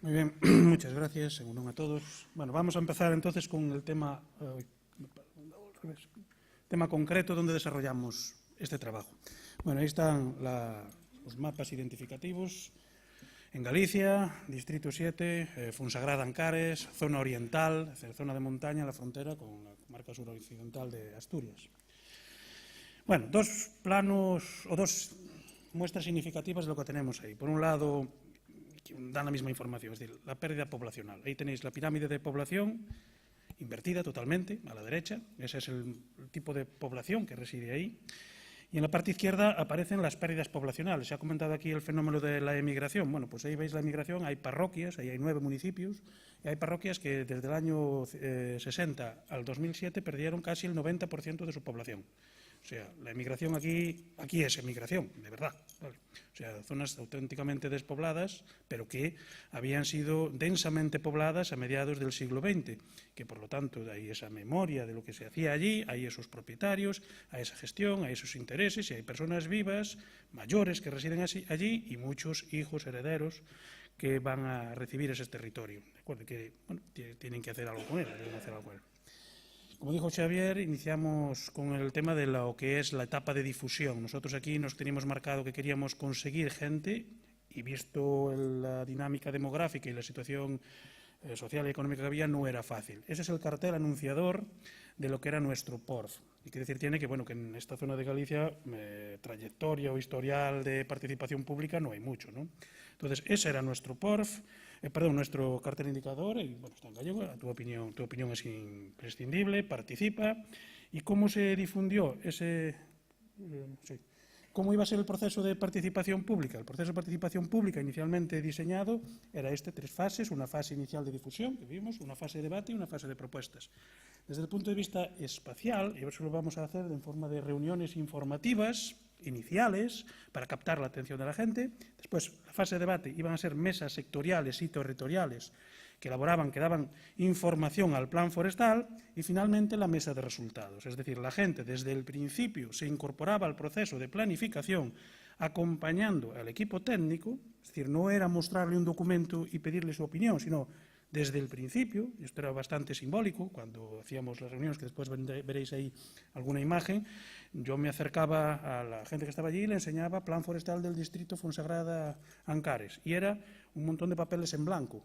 Muy bien, muchas gracias, según a todos. Bueno, vamos a empezar entonces con el tema concreto donde desarrollamos este trabajo. Bueno, ahí están los mapas identificativos en Galicia, Distrito 7, Fonsagrada, Ancares, zona oriental, es decir, zona de montaña, la frontera con la comarca suroccidental de Asturias. Bueno, dos planos o dos muestras significativas de lo que tenemos ahí. Por un lado, dan la misma información, es decir, la pérdida poblacional. Ahí tenéis la pirámide de población invertida totalmente, a la derecha. Ese es el tipo de población que reside ahí. Y en la parte izquierda aparecen las pérdidas poblacionales. Se ha comentado aquí el fenómeno de la emigración. Bueno, pues ahí veis la emigración, hay parroquias, ahí hay 9 municipios, y hay parroquias que desde el año 60 al 2007 perdieron casi el 90% de su población. O sea, la emigración aquí es emigración, de verdad. ¿Vale? O sea, zonas auténticamente despobladas, pero que habían sido densamente pobladas a mediados del siglo XX, que por lo tanto hay esa memoria de lo que se hacía allí, hay esos propietarios, hay esa gestión, hay esos intereses, y hay personas vivas, mayores que residen allí, y muchos hijos herederos que van a recibir ese territorio. ¿De acuerdo? Que bueno, tienen que hacer algo con él, deben hacer algo con él. Como dijo Xavier, iniciamos con el tema de lo que es la etapa de difusión. Nosotros aquí nos teníamos marcado que queríamos conseguir gente y visto la dinámica demográfica y la situación social y económica que había, no era fácil. Ese es el cartel anunciador de lo que era nuestro PORF. Y quiere decir tiene que en esta zona de Galicia trayectoria o historial de participación pública no hay mucho, ¿no? Entonces, ese era nuestro PORF, nuestro cartel indicador, y bueno, está en gallego, tu opinión es imprescindible, participa. ¿Y cómo se difundió ese? ¿Cómo iba a ser el proceso de participación pública? El proceso de participación pública inicialmente diseñado era 3 fases, una fase inicial de difusión, que vimos, una fase de debate y una fase de propuestas. Desde el punto de vista espacial, y eso lo vamos a hacer en forma de reuniones informativas iniciales para captar la atención de la gente. Después, la fase de debate iban a ser mesas sectoriales y territoriales que daban información al plan forestal, y finalmente la mesa de resultados. Es decir, la gente desde el principio se incorporaba al proceso de planificación acompañando al equipo técnico, es decir, no era mostrarle un documento y pedirle su opinión, sino desde el principio, y esto era bastante simbólico, cuando hacíamos las reuniones, que después veréis ahí alguna imagen, yo me acercaba a la gente que estaba allí y le enseñaba plan forestal del distrito Fonsagrada Ancares, y era un montón de papeles en blanco.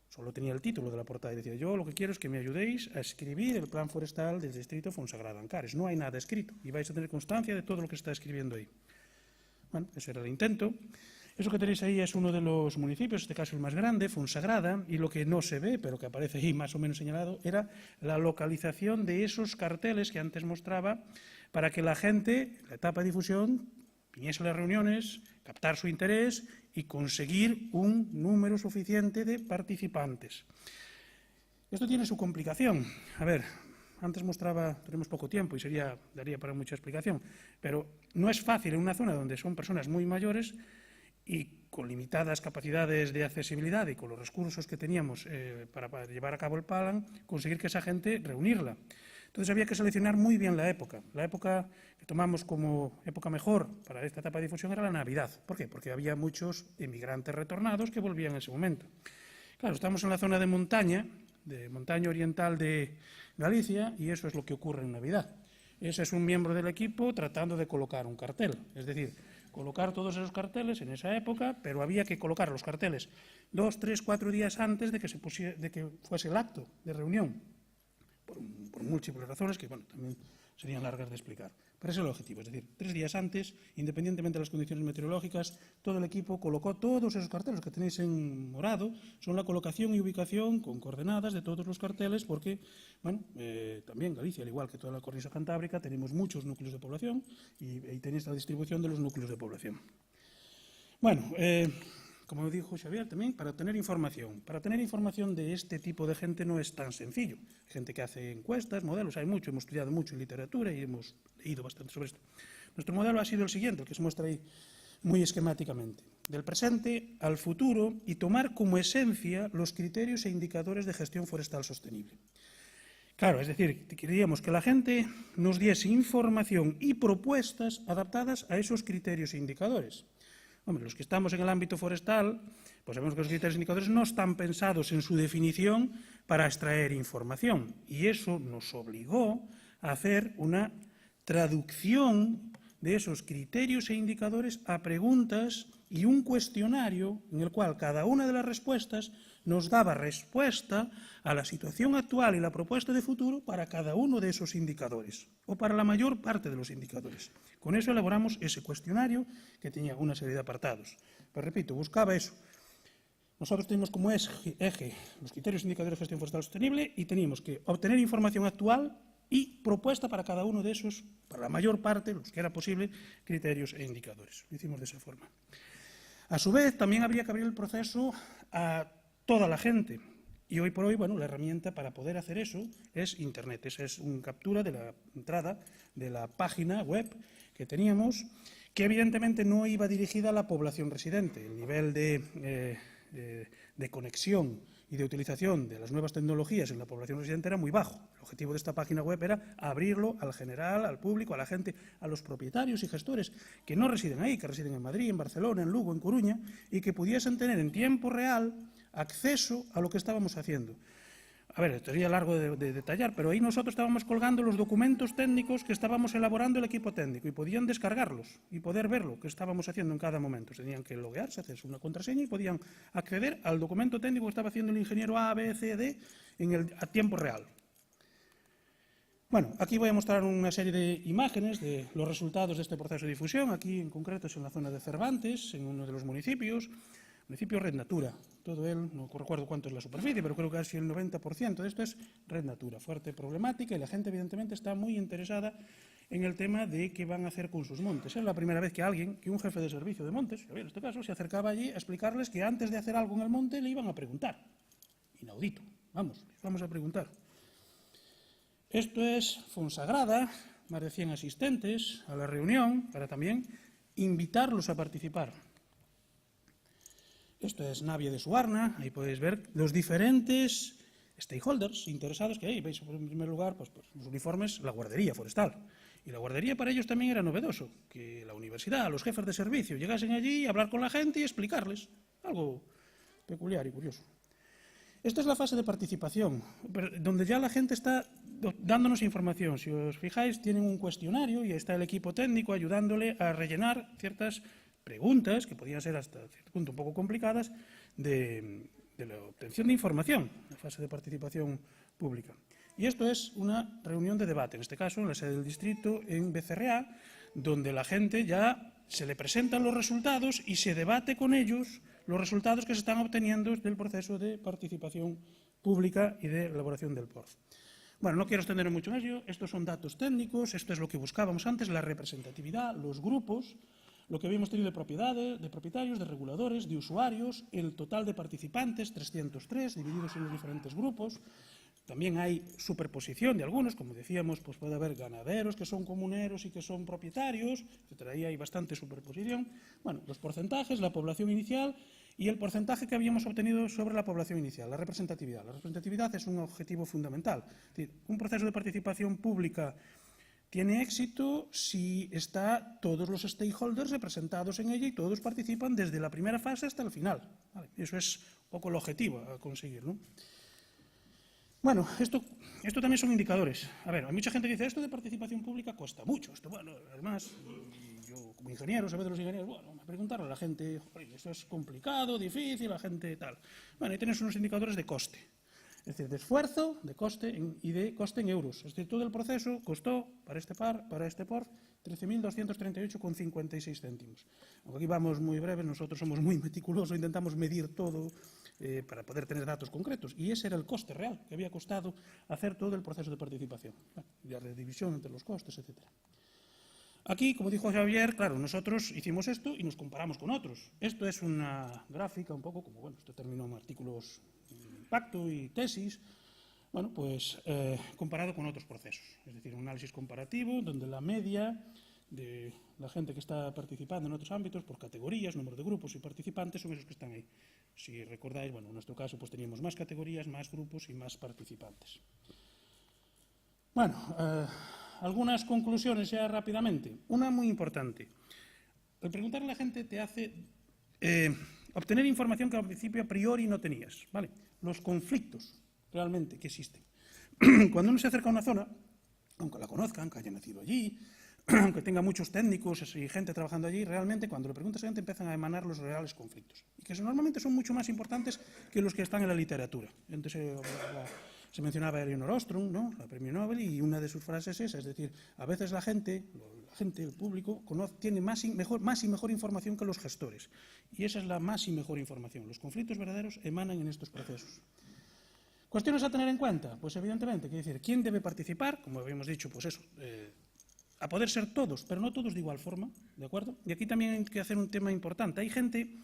Solo tenía el título de la portada y decía, yo lo que quiero es que me ayudéis a escribir el plan forestal del distrito Fonsagrada Ancares. No hay nada escrito y vais a tener constancia de todo lo que se está escribiendo ahí. Bueno, ese era el intento. Eso que tenéis ahí es uno de los municipios, en este caso el más grande, Fonsagrada, y lo que no se ve, pero que aparece ahí más o menos señalado, era la localización de esos carteles que antes mostraba para que la gente, en la etapa de difusión, viniese a las reuniones, captar su interés y conseguir un número suficiente de participantes. Esto tiene su complicación. A ver, antes tenemos poco tiempo y daría para mucha explicación, pero no es fácil en una zona donde son personas muy mayores y con limitadas capacidades de accesibilidad y con los recursos que teníamos para llevar a cabo el plan, conseguir que esa gente reunirla. Entonces había que seleccionar muy bien la época. La época que tomamos como época mejor para esta etapa de difusión era la Navidad. ¿Por qué? Porque había muchos emigrantes retornados que volvían en ese momento. Claro, estamos en la zona de montaña oriental de Galicia, y eso es lo que ocurre en Navidad. Ese es un miembro del equipo tratando de colocar un cartel, es decir, colocar todos esos carteles en esa época, pero había que colocar los carteles 2, 3, 4 días antes de que fuese el acto de reunión, por múltiples razones que también serían largas de explicar. Pero ese es el objetivo, es decir, 3 días antes, independientemente de las condiciones meteorológicas, todo el equipo colocó todos esos carteles que tenéis en morado, son la colocación y ubicación con coordenadas de todos los carteles, porque, también Galicia, al igual que toda la cornisa cantábrica, tenemos muchos núcleos de población y ahí tenéis la distribución de los núcleos de población. Como dijo Xavier también, para obtener información de este tipo de gente no es tan sencillo. Hay gente que hace encuestas, modelos, hay mucho, hemos estudiado mucho en literatura y hemos leído bastante sobre esto. Nuestro modelo ha sido el siguiente, el que se muestra ahí muy esquemáticamente. Del presente al futuro y tomar como esencia los criterios e indicadores de gestión forestal sostenible. Claro, es decir, queríamos que la gente nos diese información y propuestas adaptadas a esos criterios e indicadores. Hombre, los que estamos en el ámbito forestal, pues sabemos que los criterios indicadores no están pensados en su definición para extraer información, y eso nos obligó a hacer una traducción de esos criterios e indicadores a preguntas y un cuestionario en el cual cada una de las respuestas nos daba respuesta a la situación actual y la propuesta de futuro para cada uno de esos indicadores, o para la mayor parte de los indicadores. Con eso elaboramos ese cuestionario que tenía una serie de apartados. Pero repito, buscaba eso. Nosotros tenemos como eje los criterios e indicadores de gestión forestal sostenible y teníamos que obtener información actual y propuesta para cada uno de esos, para la mayor parte, los que era posible, criterios e indicadores. Lo hicimos de esa forma. A su vez, también habría que abrir el proceso a toda la gente. Y hoy por hoy, bueno, la herramienta para poder hacer eso es Internet. Esa es una captura de la entrada de la página web que teníamos, que evidentemente no iba dirigida a la población residente. El nivel de conexión y de utilización de las nuevas tecnologías en la población residente era muy bajo. El objetivo de esta página web era abrirlo al general, al público, a la gente, a los propietarios y gestores que no residen ahí, que residen en Madrid, en Barcelona, en Lugo, en Coruña, y que pudiesen tener en tiempo real acceso a lo que estábamos haciendo. A ver, sería largo de detallar, pero ahí nosotros estábamos colgando los documentos técnicos que estábamos elaborando el equipo técnico y podían descargarlos y poder ver lo que estábamos haciendo en cada momento. Tenían que loguearse, hacerse una contraseña y podían acceder al documento técnico que estaba haciendo el ingeniero A, B, C, D a tiempo real. Bueno, aquí voy a mostrar una serie de imágenes de los resultados de este proceso de difusión. Aquí en concreto es en la zona de Cervantes, en uno de los municipios. Municipio Red Natura, todo él, no recuerdo cuánto es la superficie, pero creo que casi el 90% de esto es Red Natura, fuerte problemática, y la gente evidentemente está muy interesada en el tema de qué van a hacer con sus montes. Es la primera vez que un jefe de servicio de montes, en este caso, se acercaba allí a explicarles que antes de hacer algo en el monte le iban a preguntar. Inaudito, vamos a preguntar. Esto es Fonsagrada, más de 100 asistentes a la reunión, para también invitarlos a participar. Esto es Navia de Suarna, ahí podéis ver los diferentes stakeholders interesados que hay. Veis, en primer lugar, pues los uniformes, la guardería forestal. Y la guardería para ellos también era novedoso, que la universidad, los jefes de servicio, llegasen allí a hablar con la gente y explicarles. Algo peculiar y curioso. Esta es la fase de participación, donde ya la gente está dándonos información. Si os fijáis, tienen un cuestionario y está el equipo técnico ayudándole a rellenar ciertas preguntas, que podían ser hasta cierto punto un poco complicadas, de la obtención de información, la fase de participación pública. Y esto es una reunión de debate, en este caso en la sede del distrito, en Becerreá, donde la gente ya se le presentan los resultados y se debate con ellos los resultados que se están obteniendo del proceso de participación pública y de elaboración del PORF. Bueno, no quiero extenderme mucho en ello, estos son datos técnicos, esto es lo que buscábamos antes, la representatividad, los grupos, lo que habíamos tenido de propiedades, de propietarios, de reguladores, de usuarios, el total de participantes, 303, divididos en los diferentes grupos. También hay superposición de algunos, como decíamos, pues puede haber ganaderos que son comuneros y que son propietarios, etcétera. Ahí hay bastante superposición. Bueno, los porcentajes, la población inicial y el porcentaje que habíamos obtenido sobre la población inicial, la representatividad. La representatividad es un objetivo fundamental. Es decir, un proceso de participación pública tiene éxito si está todos los stakeholders representados en ella y todos participan desde la primera fase hasta el final. Vale, eso es un poco el objetivo a conseguir, ¿no? Bueno, esto también son indicadores. A ver, hay mucha gente que dice, esto de participación pública cuesta mucho. Esto, bueno, además, yo como ingeniero, sabéis de los ingenieros, bueno, me preguntaron a la gente, esto es complicado, difícil, la gente tal. Bueno, ahí tenéis unos indicadores de coste. Es decir, de esfuerzo, de coste y de coste en euros. Es decir, todo el proceso costó para este PORF 13.238,56 céntimos. Aunque aquí vamos muy breves, nosotros somos muy meticulosos, intentamos medir todo para poder tener datos concretos. Y ese era el coste real que había costado hacer todo el proceso de participación. La división entre los costes, etc. Aquí, como dijo Javier, claro, nosotros hicimos esto y nos comparamos con otros. Esto es una gráfica un poco como, bueno, esto terminó en artículos impacto y tesis, bueno, pues comparado con otros procesos. Es decir, un análisis comparativo donde la media de la gente que está participando en otros ámbitos, por categorías, número de grupos y participantes, son esos que están ahí. Si recordáis, bueno, en nuestro caso pues teníamos más categorías, más grupos y más participantes. Bueno, algunas conclusiones ya rápidamente. Una muy importante. el preguntarle a la gente te hace obtener información que al principio a priori no tenías, ¿vale? Los conflictos realmente que existen. Cuando uno se acerca a una zona, aunque la conozcan, que haya nacido allí, aunque tenga muchos técnicos y gente trabajando allí, realmente cuando le preguntas a la gente empiezan a emanar los reales conflictos. Y que normalmente son mucho más importantes que los que están en la literatura. Entonces se mencionaba a Elinor Ostrom, ¿no?, la premio Nobel, y una de sus frases es esa, es decir, a veces la gente, el público, tiene más y mejor información que los gestores. Y esa es la más y mejor información. Los conflictos verdaderos emanan en estos procesos. ¿Cuestiones a tener en cuenta? Pues evidentemente, quiere decir, ¿quién debe participar? Como habíamos dicho, pues eso, a poder ser todos, pero no todos de igual forma, ¿de acuerdo? Y aquí también hay que hacer un tema importante. Hay gente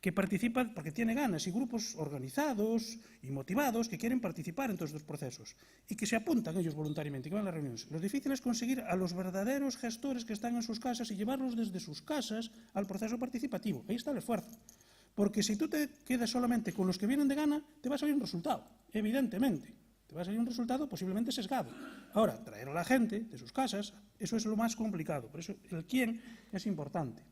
que participa porque tiene ganas y grupos organizados y motivados que quieren participar en todos estos procesos y que se apuntan ellos voluntariamente, que van a las reuniones. Lo difícil es conseguir a los verdaderos gestores que están en sus casas y llevarlos desde sus casas al proceso participativo. Ahí está el esfuerzo. Porque si tú te quedas solamente con los que vienen de gana, te va a salir un resultado, evidentemente. Te va a salir un resultado posiblemente sesgado. Ahora, traer a la gente de sus casas, eso es lo más complicado. Por eso el quién es importante.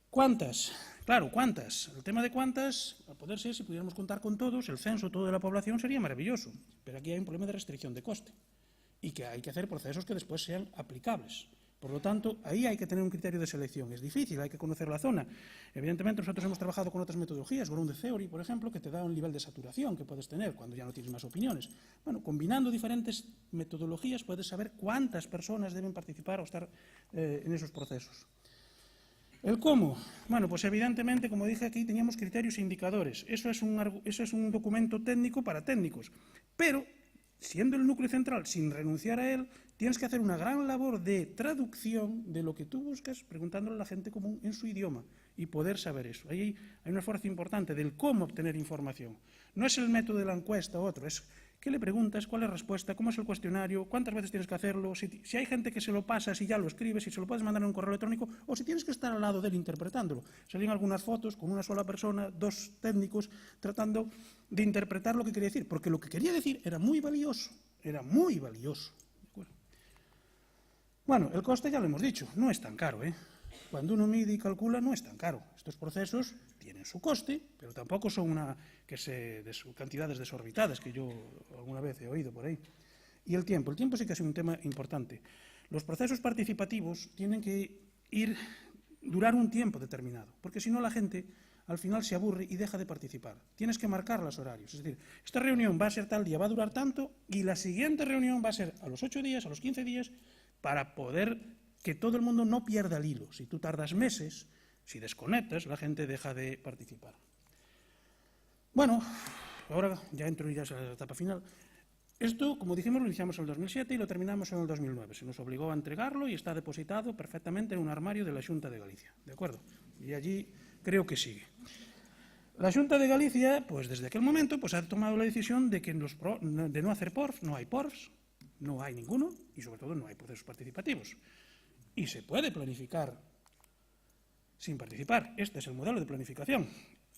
¿Cuántas? Claro, ¿cuántas? El tema de cuántas, a poder ser, si pudiéramos contar con todos, el censo todo de la población sería maravilloso. Pero aquí hay un problema de restricción de coste y que hay que hacer procesos que después sean aplicables. Por lo tanto, ahí hay que tener un criterio de selección. Es difícil, hay que conocer la zona. Evidentemente, nosotros hemos trabajado con otras metodologías, Ground Theory, por ejemplo, que te da un nivel de saturación que puedes tener cuando ya no tienes más opiniones. Bueno, combinando diferentes metodologías puedes saber cuántas personas deben participar o estar en esos procesos. ¿El cómo? Bueno, pues evidentemente, como dije aquí, teníamos criterios e indicadores. Eso es un documento técnico para técnicos. Pero, siendo el núcleo central, sin renunciar a él, tienes que hacer una gran labor de traducción de lo que tú buscas, preguntándole a la gente común en su idioma y poder saber eso. Ahí hay un esfuerzo importante del cómo obtener información. No es el método de la encuesta o otro, es qué le preguntas, cuál es la respuesta, cómo es el cuestionario, cuántas veces tienes que hacerlo, si hay gente que se lo pasa, si ya lo escribes, si se lo puedes mandar en un correo electrónico, o si tienes que estar al lado de él interpretándolo. Salían algunas fotos con una sola persona, dos técnicos, tratando de interpretar lo que quería decir, porque lo que quería decir era muy valioso, era muy valioso. Bueno, el coste ya lo hemos dicho, no es tan caro, ¿eh? Cuando uno mide y calcula no es tan caro. Estos procesos tienen su coste, pero tampoco son cantidades desorbitadas que yo alguna vez he oído por ahí. Y el tiempo sí que es un tema importante. Los procesos participativos tienen que durar un tiempo determinado, porque si no la gente al final se aburre y deja de participar. Tienes que marcar los horarios, es decir, esta reunión va a ser tal día, va a durar tanto, y la siguiente reunión va a ser a los 8 días, a los 15 días, para poder que todo el mundo no pierda el hilo. Si tú tardas meses, si desconectas, la gente deja de participar. Bueno, ahora ya entro ya a la etapa final. Esto, como dijimos, lo iniciamos en el 2007 y lo terminamos en el 2009. Se nos obligó a entregarlo y está depositado perfectamente en un armario de la Xunta de Galicia. ¿De acuerdo? Y allí creo que sigue. La Xunta de Galicia, pues desde aquel momento, pues ha tomado la decisión de que de no hacer PORFs, no hay PORFs, no hay ninguno y sobre todo no hay procesos participativos. Y se puede planificar sin participar. Este es el modelo de planificación.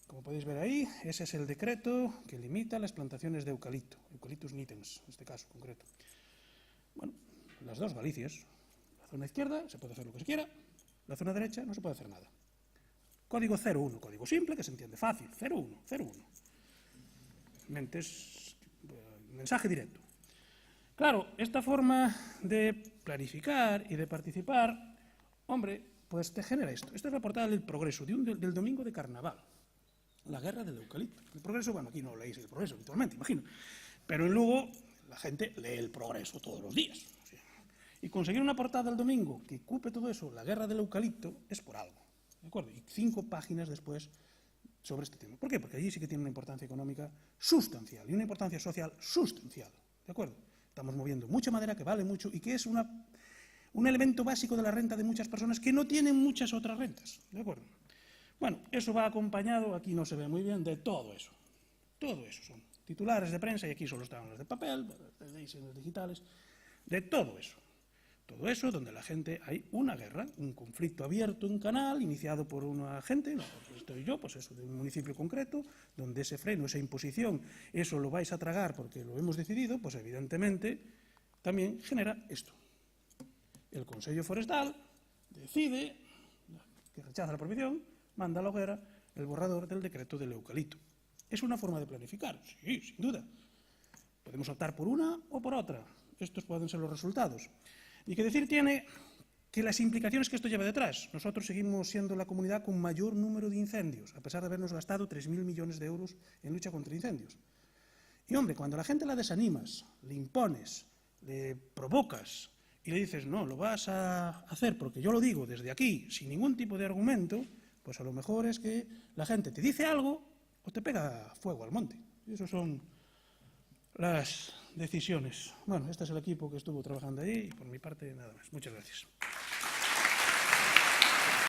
Como podéis ver ahí, ese es el decreto que limita las plantaciones de eucalipto, Eucalyptus nitens, en este caso concreto. Bueno, las dos Galicias. La zona izquierda se puede hacer lo que se quiera, la zona derecha no se puede hacer nada. Código 01, código simple, que se entiende fácil, 01, 01. Mensaje directo. Claro, esta forma de planificar y de participar, hombre, pues te genera esto. Esta es la portada del Progreso, del domingo de Carnaval. La guerra del eucalipto. El Progreso, bueno, aquí no leéis el Progreso habitualmente, imagino. Pero en Lugo la gente lee el Progreso todos los días. O sea, y conseguir una portada el domingo que ocupe todo eso, la guerra del eucalipto, es por algo. ¿De acuerdo? Y 5 páginas después sobre este tema. ¿Por qué? Porque allí sí que tiene una importancia económica sustancial y una importancia social sustancial. ¿De acuerdo? Estamos moviendo mucha madera que vale mucho y que es un elemento básico de la renta de muchas personas que no tienen muchas otras rentas. ¿De acuerdo? Bueno, eso va acompañado, aquí no se ve muy bien, de todo eso. Todo eso son titulares de prensa, y aquí solo están los de papel, los digitales, de todo eso. Todo eso donde la gente, hay una guerra, un conflicto abierto en canal, iniciado por una gente, no, pues estoy yo, pues eso, de un municipio concreto, donde ese freno, esa imposición, eso lo vais a tragar porque lo hemos decidido, pues evidentemente también genera esto. El Consello Forestal decide, que rechaza la prohibición, manda a la hoguera el borrador del decreto del eucalipto. ¿Es una forma de planificar? Sí, sin duda. Podemos optar por una o por otra. Estos pueden ser los resultados. Y que decir tiene que las implicaciones que esto lleva detrás. Nosotros seguimos siendo la comunidad con mayor número de incendios, a pesar de habernos gastado 3.000 millones de euros en lucha contra incendios. Y, hombre, cuando a la gente la desanimas, le impones, le provocas y le dices, no, lo vas a hacer porque yo lo digo desde aquí, sin ningún tipo de argumento, pues a lo mejor es que la gente te dice algo o te pega fuego al monte. Y esas son las decisiones. Bueno, este es el equipo que estuvo trabajando ahí y por mi parte nada más. Muchas gracias.